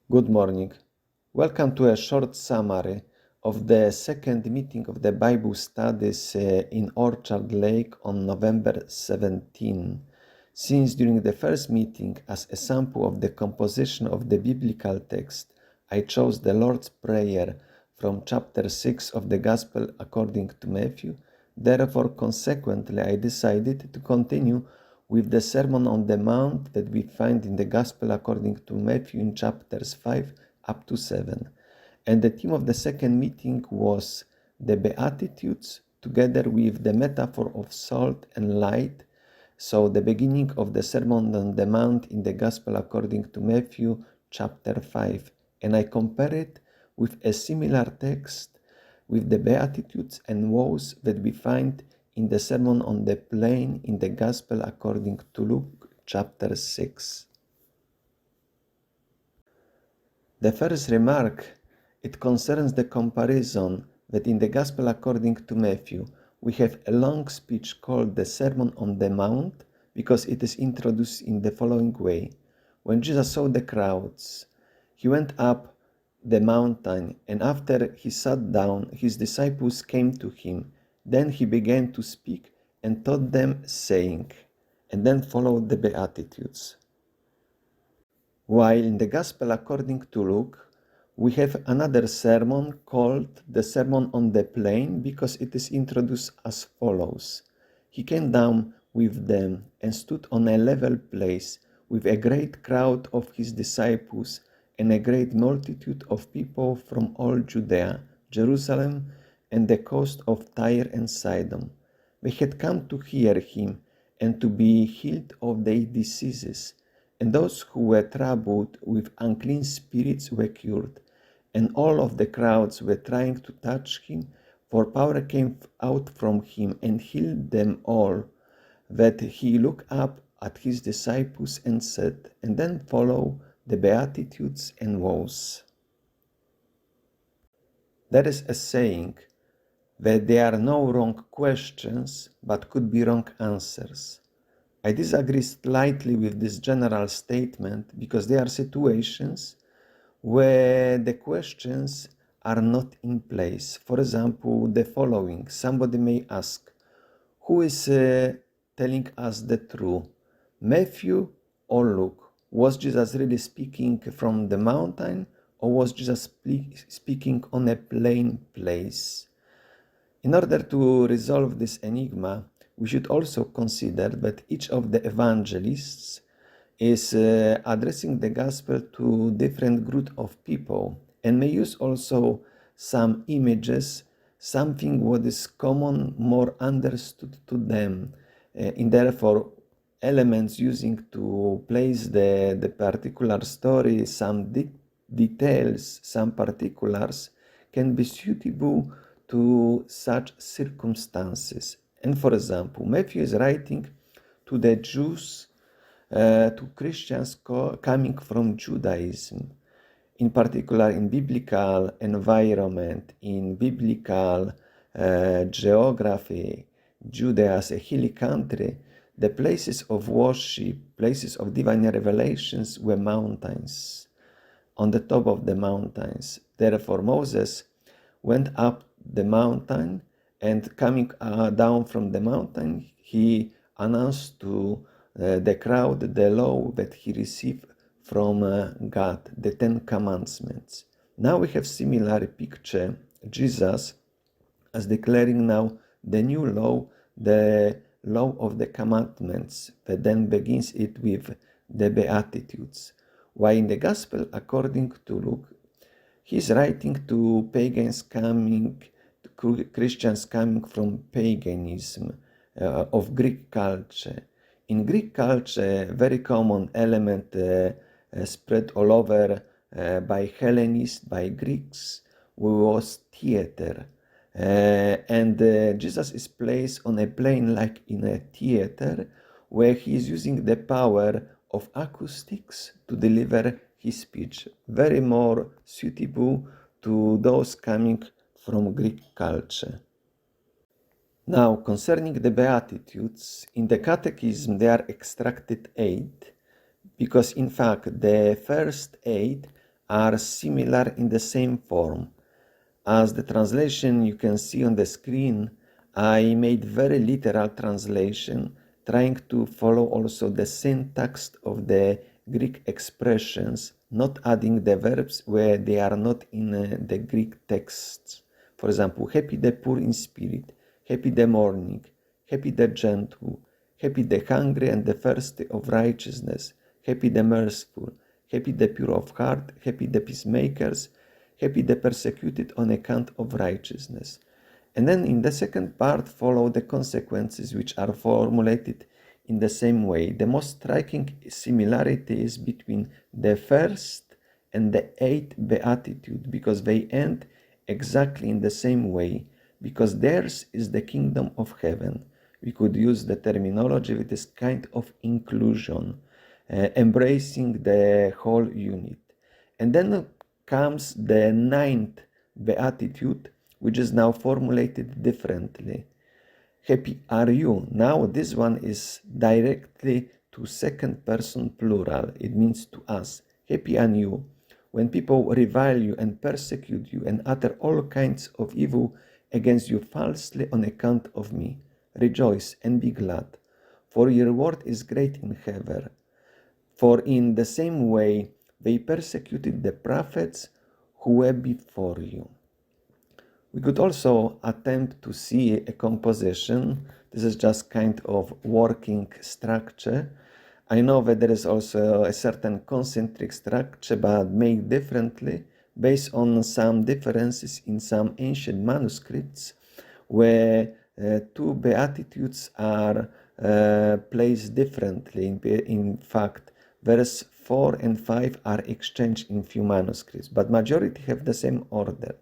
Good morning. Welcome to a short summary of the second meeting of the Bible studies in Orchard Lake on November 17. Since during the first meeting, as a sample of the composition of the biblical text, I chose the Lord's Prayer from chapter 6 of the Gospel according to Matthew, therefore consequently I decided to continue with the Sermon on the Mount that we find in the Gospel according to Matthew in chapters 5 up to 7. And the theme of the second meeting was the Beatitudes together with the metaphor of salt and light. So the beginning of the Sermon on the Mount in the Gospel according to Matthew chapter 5. And I compare it with a similar text with the Beatitudes and woes that we find in the Sermon on the Plain in the Gospel according to Luke chapter 6. The first remark, it concerns the comparison that in the Gospel according to Matthew we have a long speech called the Sermon on the Mount because it is introduced in the following way. When Jesus saw the crowds, he went up the mountain, and after he sat down, his disciples came to him. Then he began to speak and taught them, saying, and then followed the Beatitudes. While in the Gospel according to Luke, we have another sermon called the Sermon on the Plain because it is introduced as follows. He came down with them and stood on a level place with a great crowd of his disciples and a great multitude of people from all Judea, Jerusalem, and the coast of Tyre and Sidon. They had come to hear him and to be healed of their diseases, and those who were troubled with unclean spirits were cured. And all of the crowds were trying to touch him, for power came out from him and healed them all. That he looked up at his disciples and said, and then follow the Beatitudes and woes. There is a saying that there are no wrong questions, but could be wrong answers. I disagree slightly with this general statement because there are situations where the questions are not in place. For example, the following. Somebody may ask, who is telling us the truth? Matthew or Luke? Was Jesus really speaking from the mountain, or was Jesus speaking on a plain place? In order to resolve this enigma, we should also consider that each of the evangelists is addressing the gospel to different group of people and may use also some images, something what is common, more understood to them, and therefore elements using to place the particular story, some details, some particulars can be suitable to such circumstances. And for example, Matthew is writing to the Jews, to Christians coming from Judaism, in particular in biblical environment, in biblical geography. Judea as a hilly country, the places of worship, places of divine revelations were mountains, on the top of the mountains. Therefore Moses went up the mountain, and coming down from the mountain, he announced to the crowd the law that he received from God, the 10 Commandments. Now we have similar picture, Jesus as declaring now the new law, the law of the commandments, that then begins it with the Beatitudes. While in the Gospel according to Luke, he's writing to pagans coming, to Christians coming from paganism, of Greek culture. In Greek culture, very common element spread all over by Hellenists, by Greeks, was theater. And Jesus is placed on a plane like in a theater, where he is using the power of acoustics to deliver his speech, very more suitable to those coming from Greek culture. Now, concerning the Beatitudes, in the Catechism they are extracted 8, because in fact the first 8 are similar in the same form. As the translation you can see on the screen, I made very literal translation, trying to follow also the syntax of the Greek expressions, not adding the verbs where they are not in the Greek texts. For example, happy the poor in spirit, happy the mourning, happy the gentle, happy the hungry and the thirsty of righteousness, happy the merciful, happy the pure of heart, happy the peacemakers, happy the persecuted on account of righteousness. And then in the second part follow the consequences which are formulated in the same way. The most striking similarity is between the first and the eighth beatitude, because they end exactly in the same way, because theirs is the kingdom of heaven. We could use the terminology with this kind of inclusion, embracing the whole unit. And then comes the ninth beatitude, which is now formulated differently. Happy are you. Now this one is directly to second person plural. It means to us. Happy are you when people revile you and persecute you and utter all kinds of evil against you falsely on account of me. Rejoice and be glad, for your reward is great in heaven. For in the same way they persecuted the prophets who were before you. We could also attempt to see a composition. This is just kind of working structure. I know that there is also a certain concentric structure, but made differently based on some differences in some ancient manuscripts where two beatitudes are placed differently. In fact, verse 4 and 5 are exchanged in few manuscripts, but majority have the same order.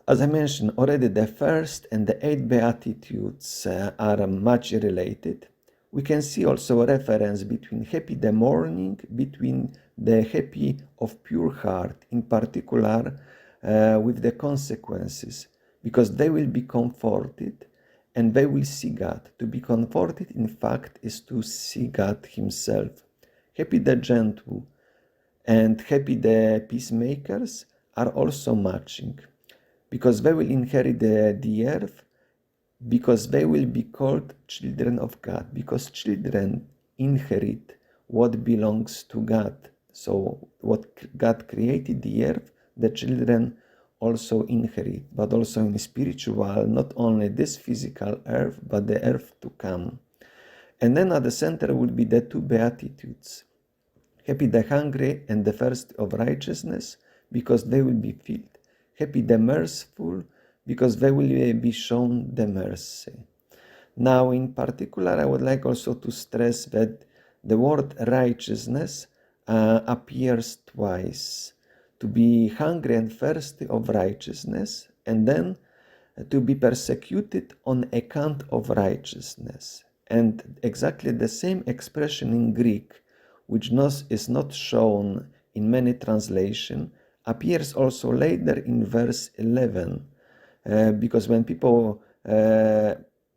As I mentioned already, the first and the eighth beatitudes are much related. We can see also a reference between happy the mourning, between the happy of pure heart, in particular with the consequences, because they will be comforted and they will see God. To be comforted, in fact, is to see God himself. Happy the gentle and happy the peacemakers are also matching, because they will inherit the earth, because they will be called children of God, because children inherit what belongs to God. So what God created the earth, the children also inherit, but also in spiritual, not only this physical earth, but the earth to come. And then at the center will be the two beatitudes. Happy the hungry and the thirsty of righteousness, because they will be filled. Happy the merciful, because they will be shown the mercy. Now, in particular, I would like also to stress that the word righteousness appears twice. To be hungry and thirsty of righteousness, and then to be persecuted on account of righteousness. And exactly the same expression in Greek, which is not shown in many translations, appears also later in verse 11, because when people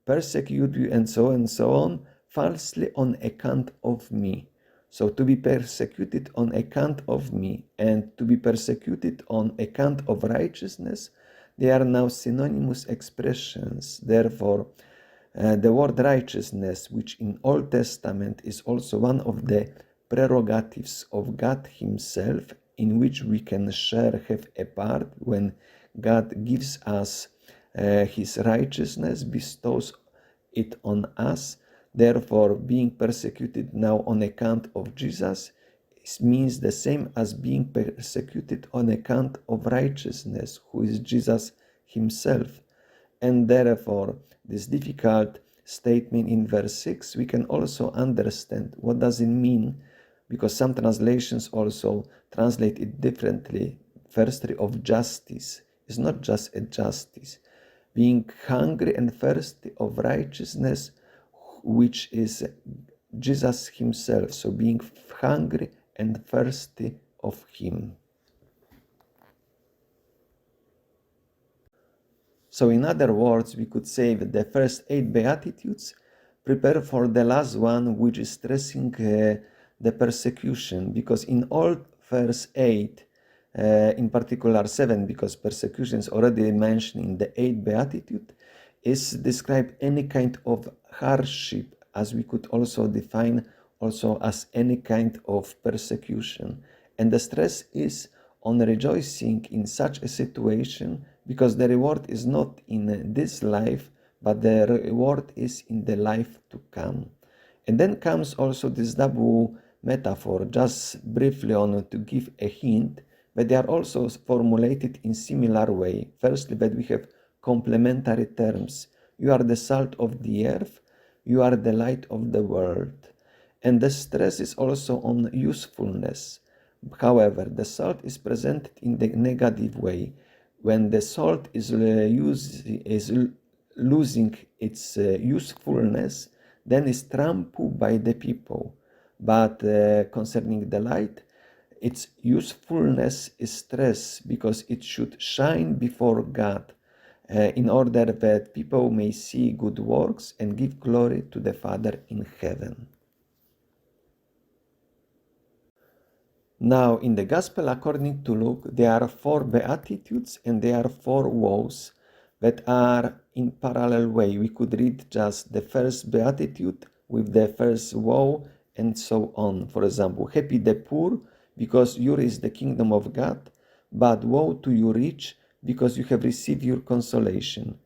persecute you and so on, falsely on account of me. So to be persecuted on account of me and to be persecuted on account of righteousness, they are now synonymous expressions. Therefore, the word righteousness, which in Old Testament is also one of the prerogatives of God himself, in which we can share, have a part when God gives us his righteousness, bestows it on us. Therefore, being persecuted now on account of Jesus means the same as being persecuted on account of righteousness, who is Jesus himself. And therefore, this difficult statement in verse 6, we can also understand what does it mean, because some translations also translate it differently. Verse 3 of justice is not just a justice. Being hungry and thirsty of righteousness, which is Jesus himself. So being hungry and thirsty of him. So in other words, we could say that the first 8 Beatitudes prepare for the last one, which is stressing the persecution, because in all verse 8, in particular 7, because persecution is already mentioned in the 8th Beatitude, is describe any kind of hardship, as we could also define also as any kind of persecution. And the stress is on rejoicing in such a situation, because the reward is not in this life, but the reward is in the life to come. And then comes also this double metaphor, just briefly on to give a hint, but they are also formulated in similar way. Firstly, that we have complementary terms. You are the salt of the earth, you are the light of the world. And the stress is also on usefulness. However, the salt is presented in the negative way. When the salt is losing its usefulness, then is trampled by the people. But concerning the light, its usefulness is stress, because it should shine before God, in order that people may see good works and give glory to the Father in heaven. Now, in the Gospel according to Luke, there are 4 Beatitudes and there are 4 woes that are in parallel way. We could read just the first Beatitude with the first woe and so on. For example, happy the poor, because yours is the kingdom of God, but woe to you rich, because you have received your consolation.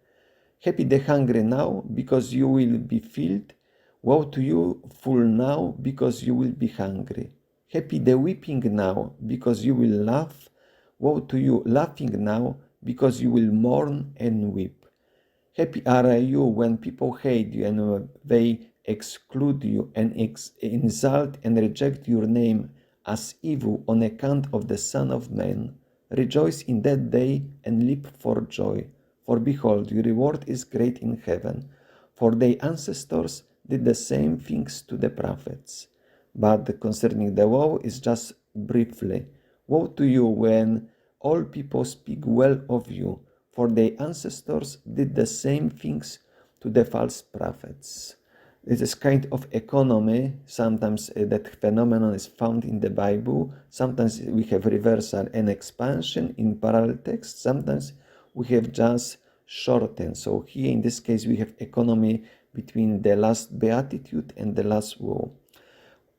Happy the hungry now, because you will be filled. Woe to you full now, because you will be hungry. Happy the weeping now, because you will laugh. Woe to you laughing now, because you will mourn and weep. Happy are you when people hate you and they exclude you and insult and reject your name as evil on account of the Son of Man. Rejoice in that day and leap for joy, for behold, your reward is great in heaven. For their ancestors did the same things to the prophets. But concerning the woe is just briefly. Woe to you when all people speak well of you, for their ancestors did the same things to the false prophets. This is kind of economy. Sometimes that phenomenon is found in the Bible. Sometimes we have reversal and expansion in parallel text. Sometimes we have just shortened. So here in this case we have economy between the last beatitude and the last woe.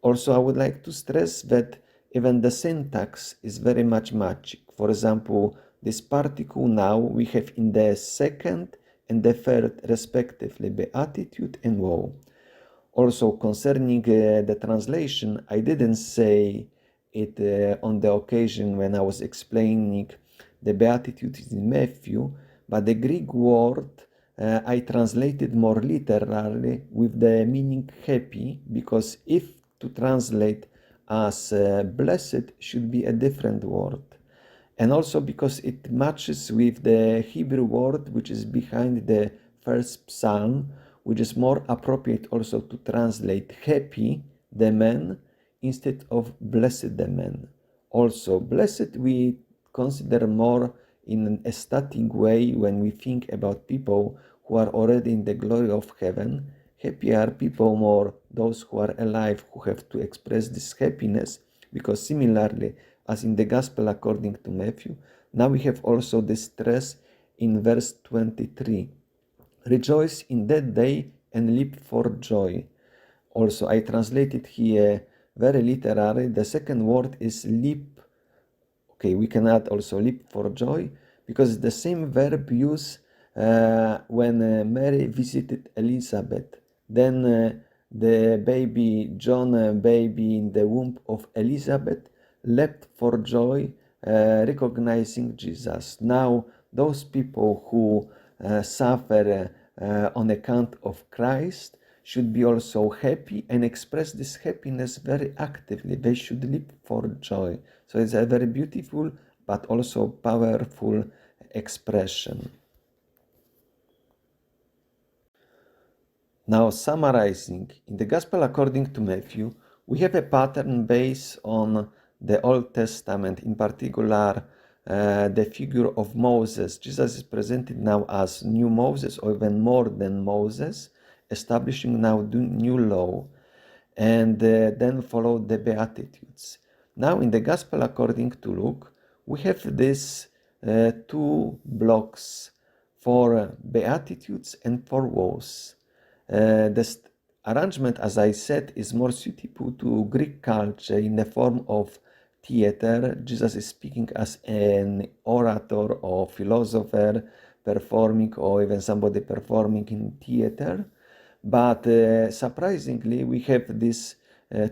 Also, I would like to stress that even the syntax is very much magic. For example, this particle now we have in the second and the third respectively, beatitude and woe. Also, concerning the translation, I didn't say it on the occasion when I was explaining the Beatitudes in Matthew, but the Greek word I translated more literally with the meaning happy, because if to translate as blessed should be a different word. And also because it matches with the Hebrew word which is behind the first psalm, which is more appropriate also to translate happy the man instead of blessed the man. Also, blessed we consider more in a static way when we think about people who are already in the glory of heaven. Happy are people more those who are alive, who have to express this happiness, because similarly as in the Gospel according to Matthew, now we have also the stress in verse 23. Rejoice in that day and leap for joy. Also, I translated here very literally. The second word is leap. Okay, we can add also leap for joy, because the same verb used when Mary visited Elizabeth. Then the baby, John, baby in the womb of Elizabeth, leapt for joy, recognizing Jesus. Now, those people who suffer on account of Christ should be also happy and express this happiness very actively. They should leap for joy. So it's a very beautiful but also powerful expression. Now, summarizing, in the Gospel according to Matthew, we have a pattern based on the Old Testament, in particular the figure of Moses. Jesus is presented now as new Moses, or even more than Moses, establishing now the new law, and then follow the Beatitudes. Now in the Gospel according to Luke, we have these two blocks for Beatitudes and for woes. This arrangement, as I said, is more suitable to Greek culture in the form of theater. Jesus is speaking as an orator or philosopher performing, or even somebody performing in theater. But surprisingly, we have these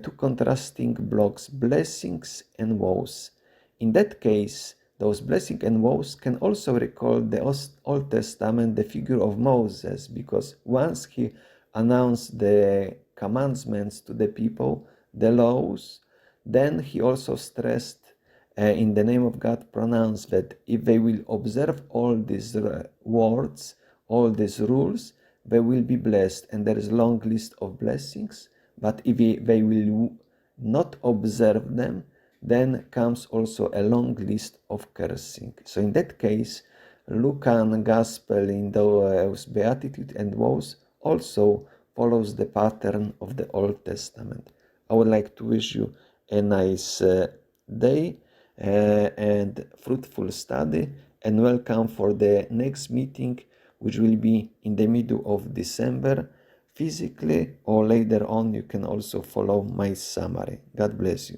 two contrasting blocks, blessings and woes. In that case, those blessings and woes can also recall the Old Testament, the figure of Moses, because once he announced the commandments to the people, the laws, then he also stressed in the name of God, pronounced that if they will observe all these words, all these rules, they will be blessed. And there is a long list of blessings. But if they will not observe them, then comes also a long list of cursing. So in that case, Lucan Gospel in those Beatitudes and woes also follows the pattern of the Old Testament. I would like to wish you a nice day and fruitful study, and welcome for the next meeting, which will be in the middle of December physically, or later on you can also follow my summary. God bless you.